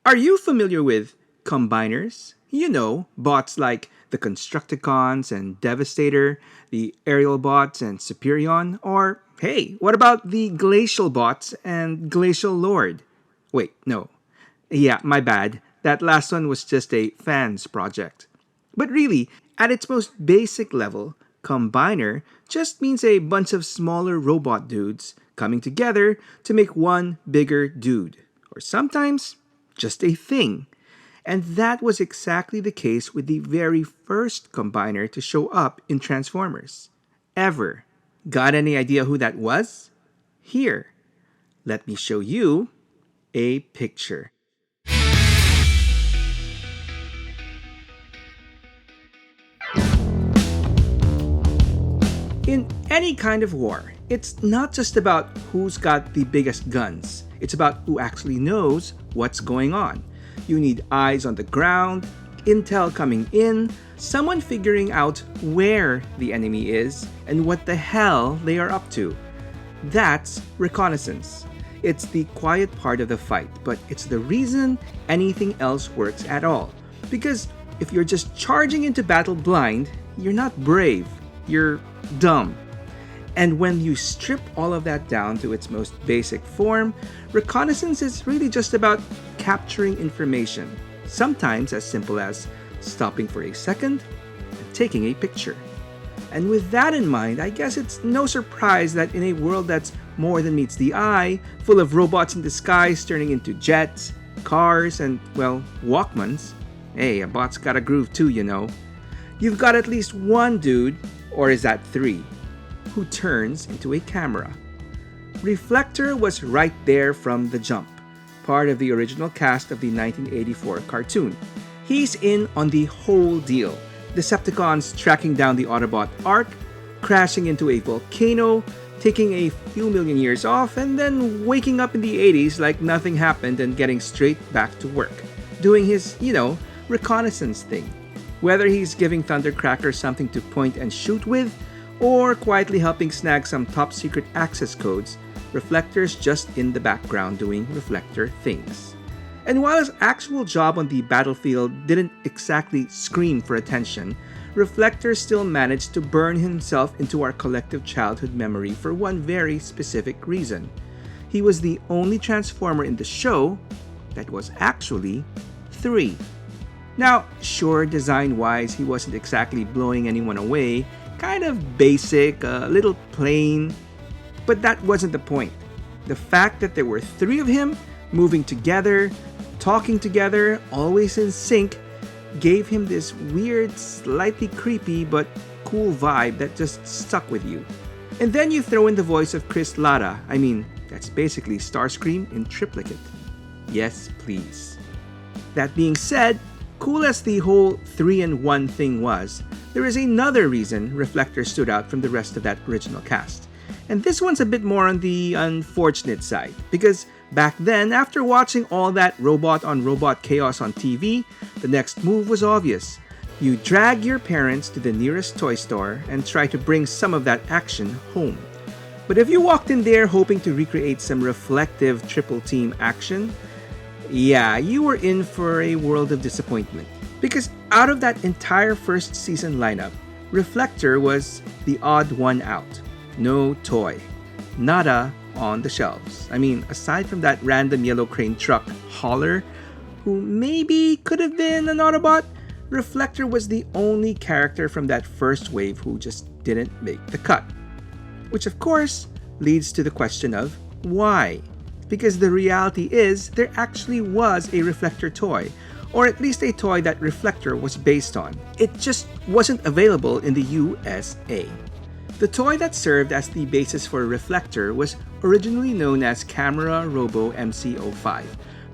Are you familiar with combiners? You know, bots like the Constructicons and Devastator, the aerial bots and Superion, or hey, what about the glacial bots and Glacial Lord? Wait, no. Yeah, my bad. That last one was just a fan's project. But really, at its most basic level, combiner just means a bunch of smaller robot dudes coming together to make one bigger dude. Or sometimes, just a thing. And that was exactly the case with the very first combiner to show up in Transformers. Ever. Got any idea who that was? Here, let me show you a picture. In any kind of war, it's not just about who's got the biggest guns. It's about who actually knows what's going on. You need eyes on the ground, intel coming in, someone figuring out where the enemy is and what the hell they are up to. That's reconnaissance. It's the quiet part of the fight, but it's the reason anything else works at all. Because if you're just charging into battle blind, you're not brave, you're dumb. And when you strip all of that down to its most basic form, reconnaissance is really just about capturing information, sometimes as simple as stopping for a second and taking a picture. And with that in mind, I guess it's no surprise that in a world that's more than meets the eye, full of robots in disguise turning into jets, cars, and, well, Walkmans, hey, a bot's got a groove too, you know. You've got at least one dude, or is that three, who turns into a camera. Reflector was right there from the jump, part of the original cast of the 1984 cartoon. He's in on the whole deal. Decepticons tracking down the Autobot Ark, crashing into a volcano, taking a few million years off, and then waking up in the 80s like nothing happened and getting straight back to work, doing his, reconnaissance thing. Whether he's giving Thundercracker something to point and shoot with, or quietly helping snag some top secret access codes, Reflector's just in the background doing Reflector things. And while his actual job on the battlefield didn't exactly scream for attention, Reflector still managed to burn himself into our collective childhood memory for one very specific reason. He was the only Transformer in the show that was actually 3. Now, sure, design-wise, he wasn't exactly blowing anyone away, kind of basic, a little plain, but that wasn't the point. The fact that there were 3 of him moving together, talking together, always in sync, gave him this weird, slightly creepy but cool vibe that just stuck with you. And then you throw in the voice of Chris Latta. I mean, that's basically Starscream in triplicate. Yes, please. That being said, cool as the whole 3-in-1 thing was, there is another reason Reflector stood out from the rest of that original cast. And this one's a bit more on the unfortunate side, because back then, after watching all that robot-on-robot chaos on TV, the next move was obvious. You drag your parents to the nearest toy store and try to bring some of that action home. But if you walked in there hoping to recreate some reflective triple team action, yeah, you were in for a world of disappointment. Because out of that entire first season lineup, Reflector was the odd one out. No toy. Nada on the shelves. I mean, aside from that random yellow crane truck hauler, who maybe could have been an Autobot, Reflector was the only character from that first wave who just didn't make the cut. Which of course leads to the question of why? Because the reality is there actually was a Reflector toy, or at least a toy that Reflector was based on. It just wasn't available in the USA. The toy that served as the basis for Reflector was originally known as Camera Robo MC05,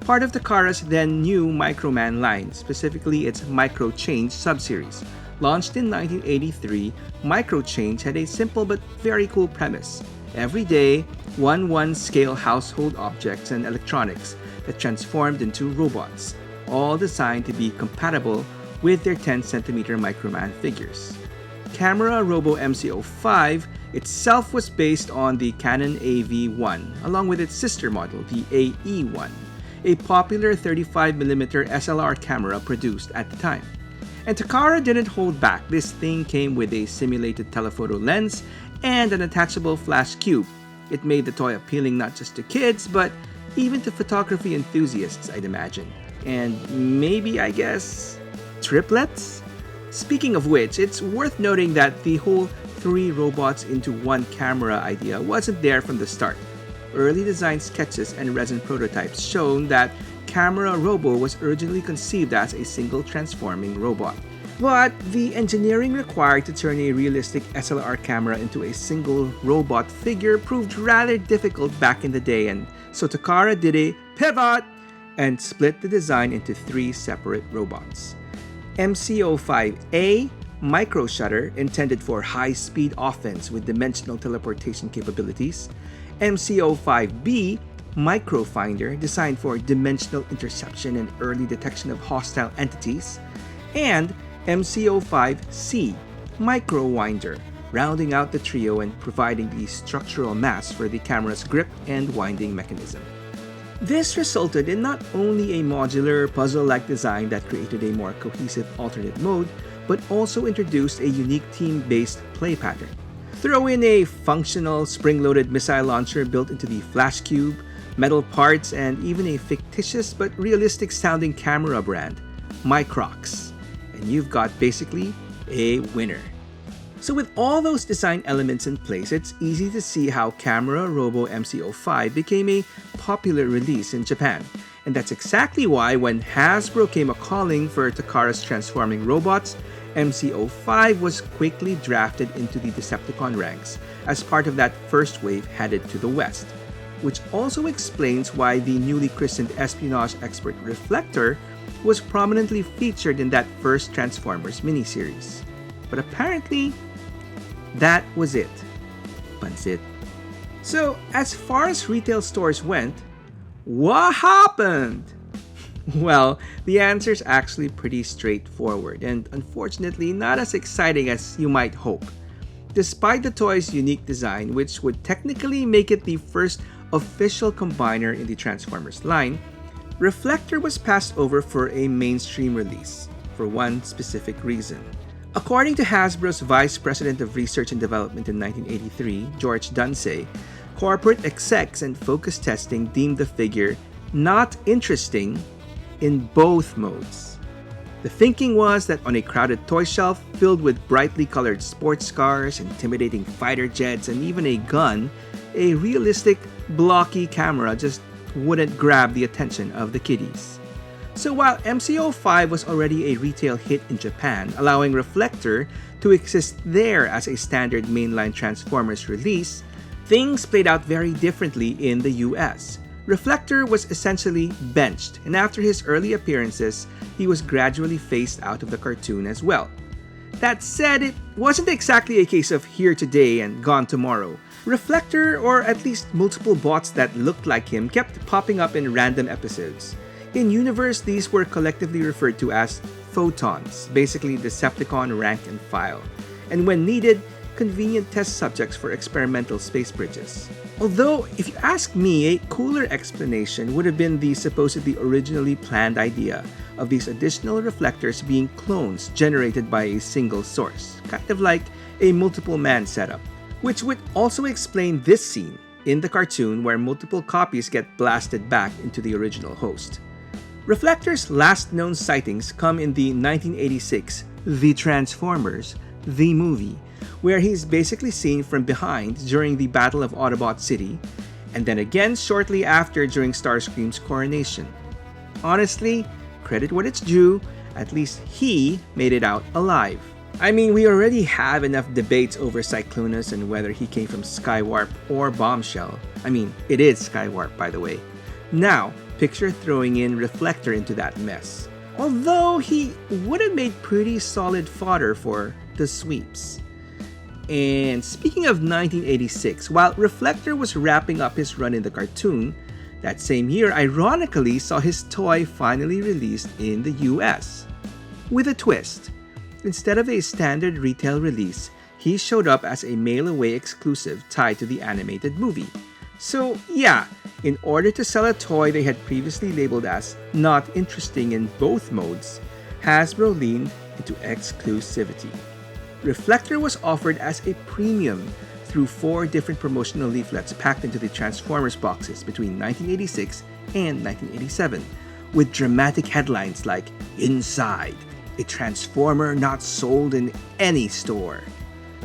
part of Takara's then new Microman line, specifically its Micro Change subseries. Launched in 1983, Micro Change had a simple but very cool premise. Every day, 1/1 scale household objects and electronics that transformed into robots, all designed to be compatible with their 10cm Microman figures. Camera Robo MC05 itself was based on the Canon AV-1, along with its sister model, the AE-1. a popular 35mm SLR camera produced at the time. And Takara didn't hold back. This thing came with a simulated telephoto lens and an attachable flash cube. It made the toy appealing not just to kids, but even to photography enthusiasts, I'd imagine. And maybe, I guess, triplets? Speaking of which, it's worth noting that the whole 3 robots into 1 camera idea wasn't there from the start. Early design sketches and resin prototypes shown that Camera Robo was originally conceived as a single transforming robot. But the engineering required to turn a realistic SLR camera into a single robot figure proved rather difficult back in the day, and so Takara did a pivot and split the design into 3 separate robots. MC-05A, Micro Shutter, intended for high-speed offense with dimensional teleportation capabilities. MC-05B, Micro Finder, designed for dimensional interception and early detection of hostile entities. And MC-05C, Micro Winder, rounding out the trio and providing the structural mass for the camera's grip and winding mechanism. This resulted in not only a modular, puzzle-like design that created a more cohesive alternate mode, but also introduced a unique team-based play pattern. Throw in a functional, spring-loaded missile launcher built into the flash cube, metal parts, and even a fictitious but realistic-sounding camera brand, Microx, and you've got basically a winner. So with all those design elements in place, it's easy to see how Camera Robo MC-05 became a popular release in Japan. And that's exactly why when Hasbro came a-calling for Takara's transforming robots, MC-05 was quickly drafted into the Decepticon ranks as part of that first wave headed to the west. Which also explains why the newly christened espionage expert Reflector was prominently featured in that first Transformers miniseries. But apparently, that was it. Pansit. So, as far as retail stores went, what happened? Well, the answer is actually pretty straightforward and unfortunately not as exciting as you might hope. Despite the toy's unique design, which would technically make it the first official combiner in the Transformers line, Reflector was passed over for a mainstream release for one specific reason. According to Hasbro's Vice President of Research and Development in 1983, George Dunsey, corporate execs and focus testing deemed the figure not interesting in both modes. The thinking was that on a crowded toy shelf filled with brightly colored sports cars, intimidating fighter jets, and even a gun, a realistic, blocky camera just wouldn't grab the attention of the kiddies. So while MC-05 was already a retail hit in Japan, allowing Reflector to exist there as a standard mainline Transformers release, things played out very differently in the US. Reflector was essentially benched, and after his early appearances, he was gradually phased out of the cartoon as well. That said, it wasn't exactly a case of here today and gone tomorrow. Reflector, or at least multiple bots that looked like him, kept popping up in random episodes. In universe, these were collectively referred to as photons, basically Decepticon rank and file, and when needed, convenient test subjects for experimental space bridges. Although, if you ask me, a cooler explanation would have been the supposedly originally planned idea of these additional reflectors being clones generated by a single source, kind of like a multiple man setup, which would also explain this scene in the cartoon where multiple copies get blasted back into the original host. Reflector's last known sightings come in the 1986 The Transformers, the movie, where he's basically seen from behind during the Battle of Autobot City, and then again shortly after during Starscream's coronation. Honestly, credit what it's due, at least he made it out alive. I mean, we already have enough debates over Cyclonus and whether he came from Skywarp or Bombshell. I mean, it is Skywarp, by the way. Now, picture throwing in Reflector into that mess. Although he would have made pretty solid fodder for the sweeps. And speaking of 1986, while Reflector was wrapping up his run in the cartoon, that same year ironically saw his toy finally released in the US. With a twist. Instead of a standard retail release, he showed up as a mail-away exclusive tied to the animated movie. So yeah, in order to sell a toy they had previously labeled as not interesting in both modes, Hasbro leaned into exclusivity. Reflector was offered as a premium through 4 different promotional leaflets packed into the Transformers boxes between 1986 and 1987, with dramatic headlines like "Inside, a Transformer not sold in any store."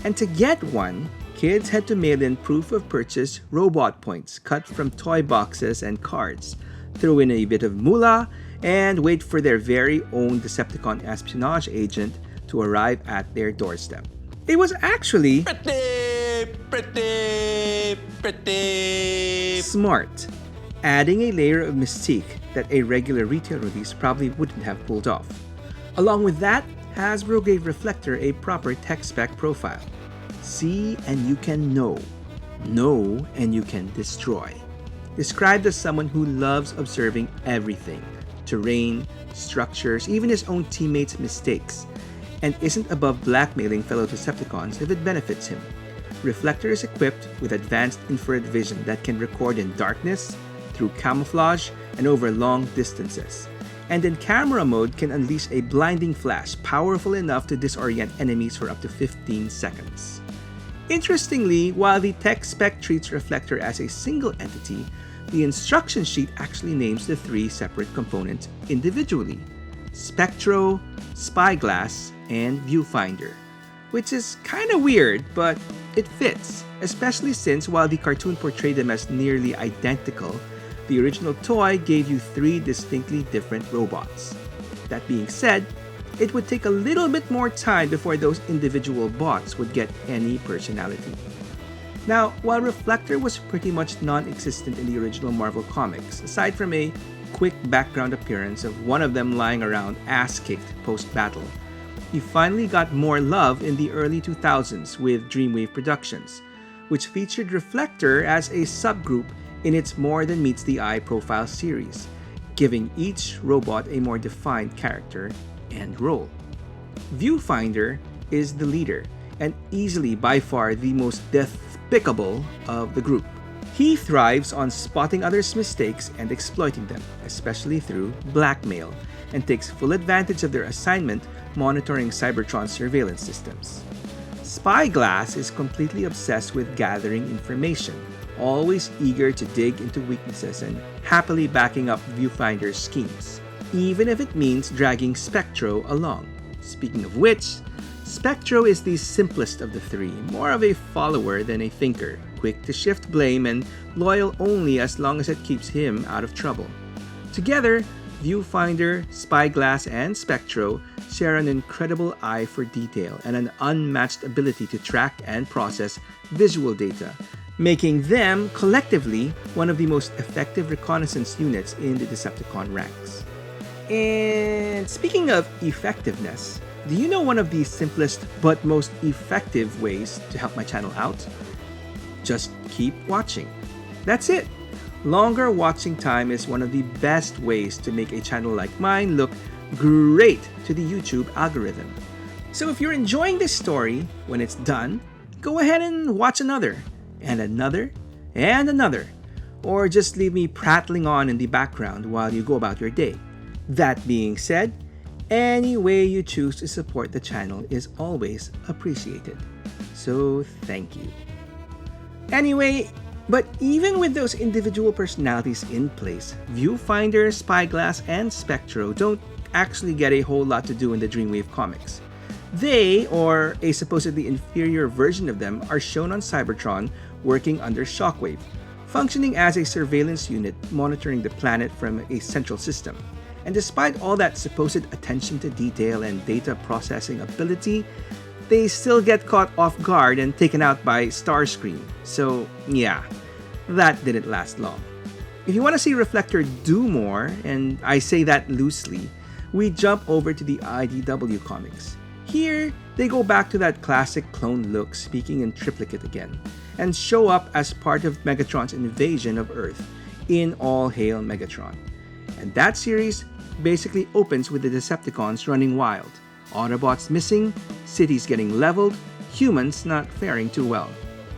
And to get one, kids had to mail in proof of purchase robot points cut from toy boxes and cards, throw in a bit of moolah, and wait for their very own Decepticon espionage agent to arrive at their doorstep. It was actually pretty smart, adding a layer of mystique that a regular retail release probably wouldn't have pulled off. Along with that, Hasbro gave Reflector a proper tech spec profile. See and you can know. Know and you can destroy. Described as someone who loves observing everything, terrain, structures, even his own teammates' mistakes, and isn't above blackmailing fellow Decepticons if it benefits him. Reflector is equipped with advanced infrared vision that can record in darkness, through camouflage, and over long distances. And in camera mode can unleash a blinding flash powerful enough to disorient enemies for up to 15 seconds. Interestingly, while the tech spec treats Reflector as a single entity, the instruction sheet actually names the 3 separate components individually: Spectro, Spyglass, and Viewfinder. Which is kinda weird, but it fits, especially since while the cartoon portrayed them as nearly identical, the original toy gave you 3 distinctly different robots. That being said, it would take a little bit more time before those individual bots would get any personality. Now, while Reflector was pretty much non-existent in the original Marvel comics, aside from a quick background appearance of one of them lying around ass-kicked post-battle, he finally got more love in the early 2000s with Dreamwave Productions, which featured Reflector as a subgroup in its More Than Meets the Eye profile series, giving each robot a more defined character and role. Viewfinder is the leader, and easily by far the most despicable of the group. He thrives on spotting others' mistakes and exploiting them, especially through blackmail, and takes full advantage of their assignment monitoring Cybertron's surveillance systems. Spyglass is completely obsessed with gathering information, always eager to dig into weaknesses and happily backing up Viewfinder's schemes, even if it means dragging Spectro along. Speaking of which, Spectro is the simplest of the 3, more of a follower than a thinker, quick to shift blame and loyal only as long as it keeps him out of trouble. Together, Viewfinder, Spyglass, and Spectro share an incredible eye for detail and an unmatched ability to track and process visual data, making them collectively one of the most effective reconnaissance units in the Decepticon ranks. And speaking of effectiveness, do you know one of the simplest but most effective ways to help my channel out? Just keep watching. That's it. Longer watching time is one of the best ways to make a channel like mine look great to the YouTube algorithm. So if you're enjoying this story, when it's done, go ahead and watch another, and another, and another, or just leave me prattling on in the background while you go about your day. That being said, any way you choose to support the channel is always appreciated. So thank you. Anyway, but even with those individual personalities in place, Viewfinder, Spyglass, and Spectro don't actually get a whole lot to do in the Dreamwave comics. They, or a supposedly inferior version of them, are shown on Cybertron working under Shockwave, functioning as a surveillance unit monitoring the planet from a central system. And despite all that supposed attention to detail and data processing ability, they still get caught off guard and taken out by Starscream. So yeah, that didn't last long. If you want to see Reflector do more, and I say that loosely, we jump over to the IDW comics. Here, they go back to that classic clone look, speaking in triplicate again, and show up as part of Megatron's invasion of Earth in All Hail Megatron. And that series basically opens with the Decepticons running wild, Autobots missing, cities getting leveled, humans not faring too well.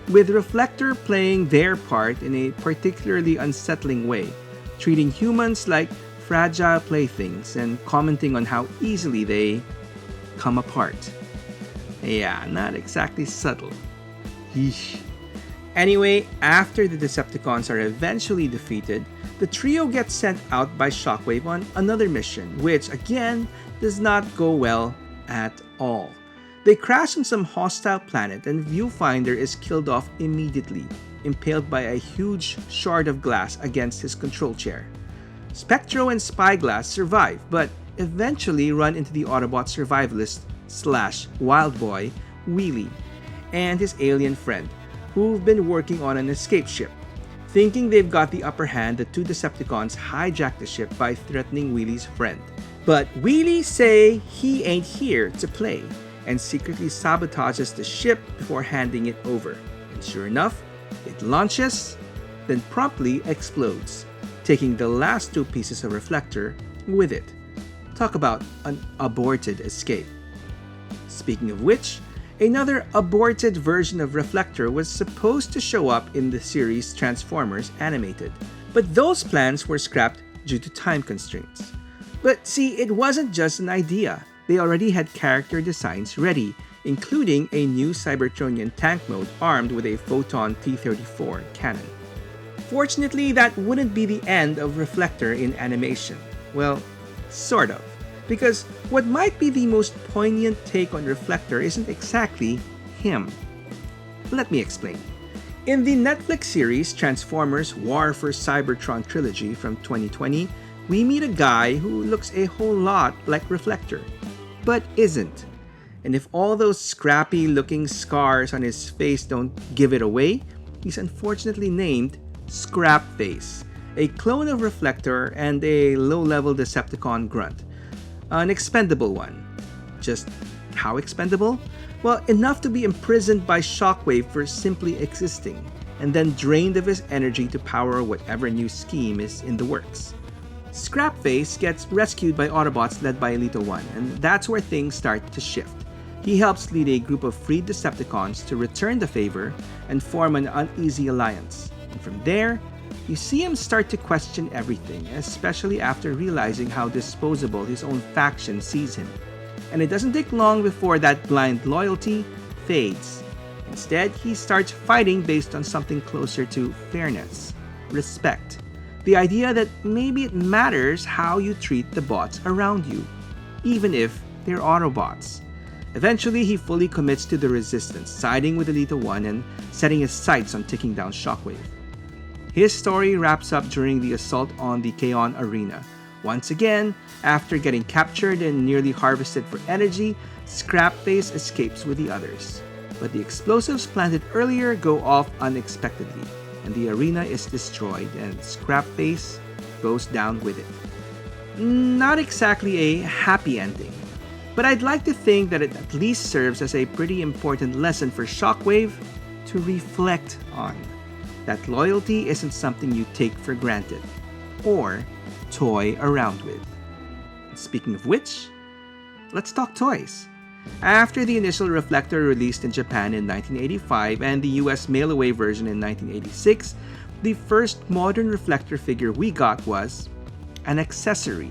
with Reflector playing their part in a particularly unsettling way, treating humans like fragile playthings and commenting on how easily they come apart. Yeah, not exactly subtle. Yeesh. Anyway, after the Decepticons are eventually defeated, the trio gets sent out by Shockwave on another mission, which again does not go well at all. They crash on some hostile planet and Viewfinder is killed off immediately, impaled by a huge shard of glass against his control chair. Spectro and Spyglass survive, but eventually run into the Autobot survivalist / wild boy, Wheelie, and his alien friend, who've been working on an escape ship. Thinking they've got the upper hand, the two Decepticons hijack the ship by threatening Wheelie's friend. But Wheelie say he ain't here to play, and secretly sabotages the ship before handing it over. And sure enough, it launches, then promptly explodes, taking the last two pieces of Reflector with it. Talk about an aborted escape. Speaking of which, another aborted version of Reflector was supposed to show up in the series Transformers Animated, but those plans were scrapped due to time constraints. But see, it wasn't just an idea. They already had character designs ready, including a new Cybertronian tank mode armed with a Photon T-34 cannon. Fortunately, that wouldn't be the end of Reflector in animation. Well, sort of. Because what might be the most poignant take on Reflector isn't exactly him. Let me explain. In the Netflix series Transformers War for Cybertron Trilogy from 2020, we meet a guy who looks a whole lot like Reflector, but isn't. And if all those scrappy looking scars on his face don't give it away, he's unfortunately named Scrapface, a clone of Reflector and a low-level Decepticon grunt. An expendable one. Just how expendable? Well, enough to be imprisoned by Shockwave for simply existing, and then drained of his energy to power whatever new scheme is in the works. Scrapface gets rescued by Autobots led by Elito 1, and that's where things start to shift. He helps lead a group of freed Decepticons to return the favor and form an uneasy alliance. And from there, you see him start to question everything, especially after realizing how disposable his own faction sees him. And it doesn't take long before that blind loyalty fades. Instead, he starts fighting based on something closer to fairness, respect. The idea that maybe it matters how you treat the bots around you, even if they're Autobots. Eventually, he fully commits to the resistance, siding with Elito 1 and setting his sights on taking down Shockwave. His story wraps up during the assault on the Kaon Arena. Once again, after getting captured and nearly harvested for energy, Scrapface escapes with the others. But the explosives planted earlier go off unexpectedly, and the arena is destroyed and Scrapface goes down with it. Not exactly a happy ending, but I'd like to think that it at least serves as a pretty important lesson for Shockwave to reflect on. That loyalty isn't something you take for granted, or toy around with. Speaking of which, let's talk toys. After the initial Reflector released in Japan in 1985 and the US mail-away version in 1986, the first modern Reflector figure we got was an accessory.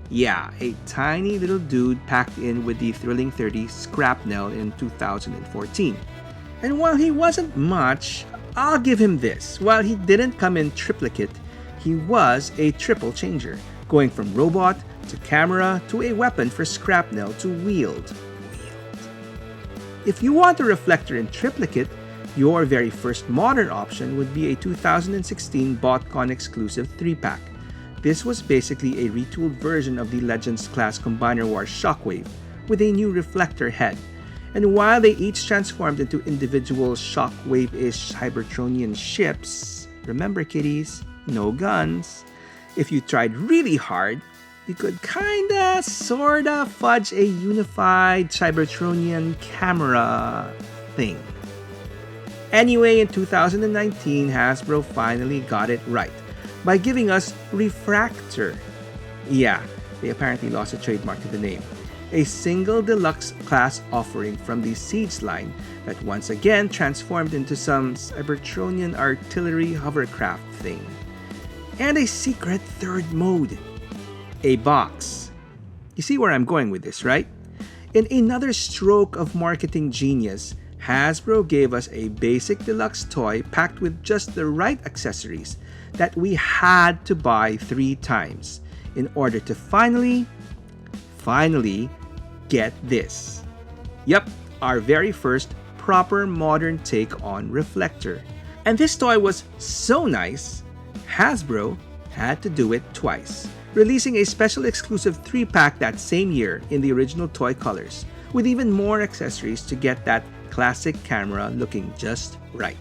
Yeah, a tiny little dude packed in with the Thrilling 30 Scrapnel in 2014. And while he wasn't much, I'll give him this. While he didn't come in triplicate, he was a triple changer, going from robot to camera to a weapon for Scrapnel to wield. If you want a Reflector in triplicate, your very first modern option would be a 2016 BotCon exclusive 3-pack. This was basically a retooled version of the Legends class Combiner Wars Shockwave, with a new Reflector head. And while they each transformed into individual Shockwave-ish Cybertronian ships, remember kiddies, no guns. If you tried really hard, you could kinda, sorta fudge a unified Cybertronian camera thing. Anyway, in 2019, Hasbro finally got it right by giving us Refractor. Yeah, they apparently lost a trademark to the name. a single deluxe class offering from the Siege line that once again transformed into some Cybertronian artillery hovercraft thing. And a secret third mode. A box. You see where I'm going with this, right? In another stroke of marketing genius, Hasbro gave us a basic deluxe toy packed with just the right accessories that we had to buy 3 times in order to finally get this. Yep, our very first proper modern take on Reflector. And this toy was so nice, Hasbro had to do it twice, releasing a special exclusive 3-pack that same year in the original toy colors, with even more accessories to get that classic camera looking just right.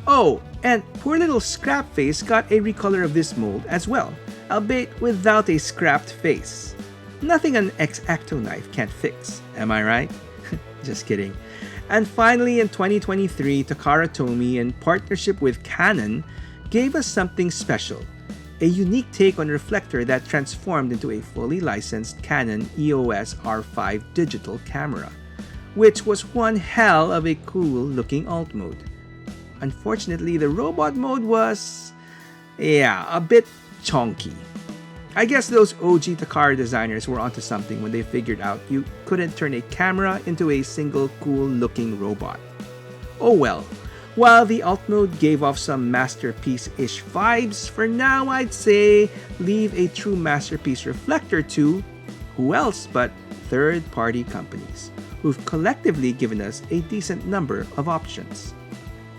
Oh, and poor little Scrapface got a recolor of this mold as well, albeit without a scrapped face. Nothing an X-Acto knife can't fix, am I right? Just kidding. And finally, in 2023, Takara Tomy, in partnership with Canon, gave us something special. A unique take on Reflector that transformed into a fully licensed Canon EOS R5 digital camera, which was one hell of a cool looking alt mode. Unfortunately, the robot mode was, a bit chonky. I guess those OG Takara designers were onto something when they figured out you couldn't turn a camera into a single cool looking robot. Oh well, while the alt mode gave off some masterpiece-ish vibes, for now I'd say leave a true masterpiece Reflector to who else but third-party companies, who've collectively given us a decent number of options.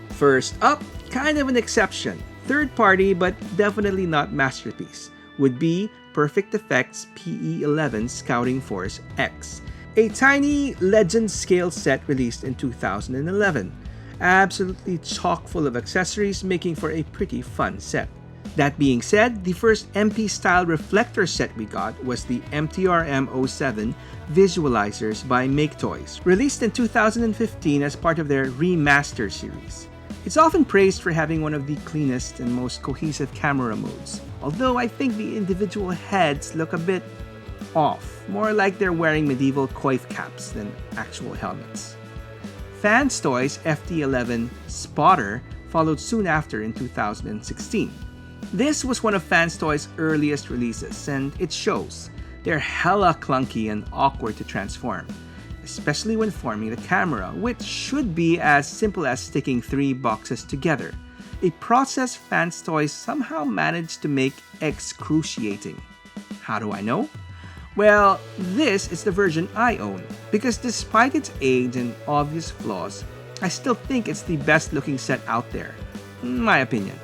First up, kind of an exception, third-party but definitely not masterpiece, would be Perfect Effects PE11 Scouting Force X, a tiny legend scale set released in 2011. Absolutely chock full of accessories, making for a pretty fun set. That being said, the first MP-style reflector set we got was the MTRM-07 Visualizers by Make Toys, released in 2015 as part of their Remaster series. It's often praised for having one of the cleanest and most cohesive camera modes, although I think the individual heads look a bit off, more like they're wearing medieval coif caps than actual helmets. Fans Toys FT11 Spotter followed soon after in 2016. This was one of Fans Toys' earliest releases, and it shows. They're hella clunky and awkward to transform, especially when forming the camera, which should be as simple as sticking 3 boxes together, a process Fans Toys somehow managed to make excruciating. How do I know? Well, this is the version I own, because despite its age and obvious flaws, I still think it's the best looking set out there, in my opinion.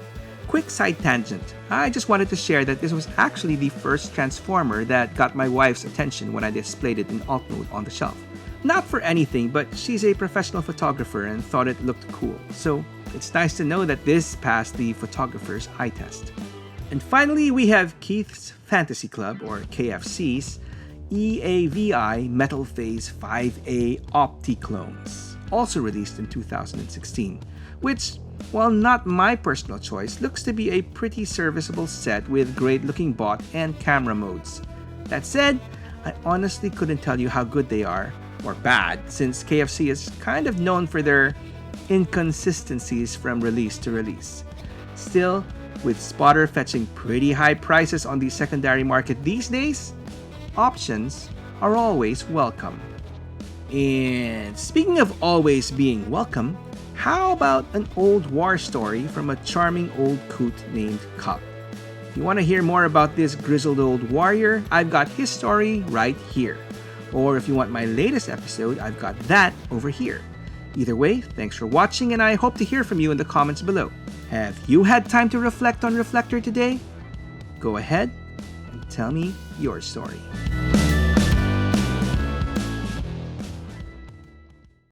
Quick side tangent, I just wanted to share that this was actually the first Transformer that got my wife's attention when I displayed it in alt mode on the shelf. Not for anything, but she's a professional photographer and thought it looked cool, so it's nice to know that this passed the photographer's eye test. And finally, we have Keith's Fantasy Club, or KFC's, EAVI Metal Phase 5A Opti-Clones, also released in 2016, which, while not my personal choice, looks to be a pretty serviceable set with great looking bot and camera modes. That said, I honestly couldn't tell you how good they are, or bad, since KFC is kind of known for their inconsistencies from release to release. Still, with Spotter fetching pretty high prices on the secondary market these days, options are always welcome. And speaking of always being welcome, how about an old war story from a charming old coot named Cup? If you want to hear more about this grizzled old warrior, I've got his story right here. Or if you want my latest episode, I've got that over here. Either way, thanks for watching, and I hope to hear from you in the comments below. Have you had time to reflect on Reflector today? Go ahead and tell me your story.